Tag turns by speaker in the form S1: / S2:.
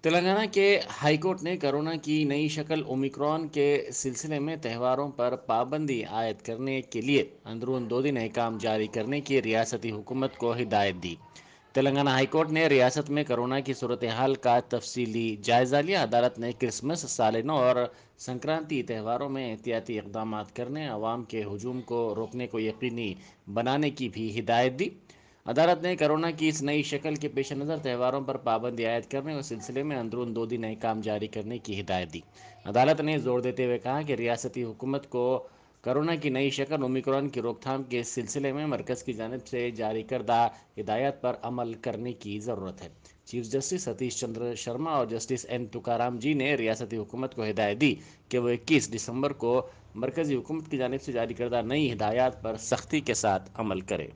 S1: تلنگانہ کے ہائی کورٹ نے کرونا کی نئی شکل اومیکرون کے سلسلے میں تہواروں پر پابندی عائد کرنے کے لیے اندرون 2 دن احکام جاری کرنے کی ریاستی حکومت کو ہدایت دی۔ تلنگانہ ہائی کورٹ نے ریاست میں کرونا کی صورتحال کا تفصیلی جائزہ لیا۔ عدالت نے کرسمس، سال نو اور سنکرانتی تہواروں میں احتیاطی اقدامات کرنے، عوام کے ہجوم کو روکنے کو یقینی بنانے کی بھی ہدایت دی۔ عدالت نے کرونا کی اس نئی شکل کے پیش نظر تہواروں پر پابندی عائد کرنے اور سلسلے میں اندرون 2 دن احکام جاری کرنے کی ہدایت دی۔ عدالت نے زور دیتے ہوئے کہا کہ ریاستی حکومت کو کرونا کی نئی شکل اومیکرون کی روک تھام کے سلسلے میں مرکز کی جانب سے جاری کردہ ہدایات پر عمل کرنے کی ضرورت ہے۔ چیف جسٹس ستیش چندر شرما اور جسٹس این تکارام جی نے ریاستی حکومت کو ہدایت دی کہ وہ 21 دسمبر کو مرکزی حکومت کی جانب سے جاری کردہ نئی ہدایات پر سختی کے ساتھ عمل کرے۔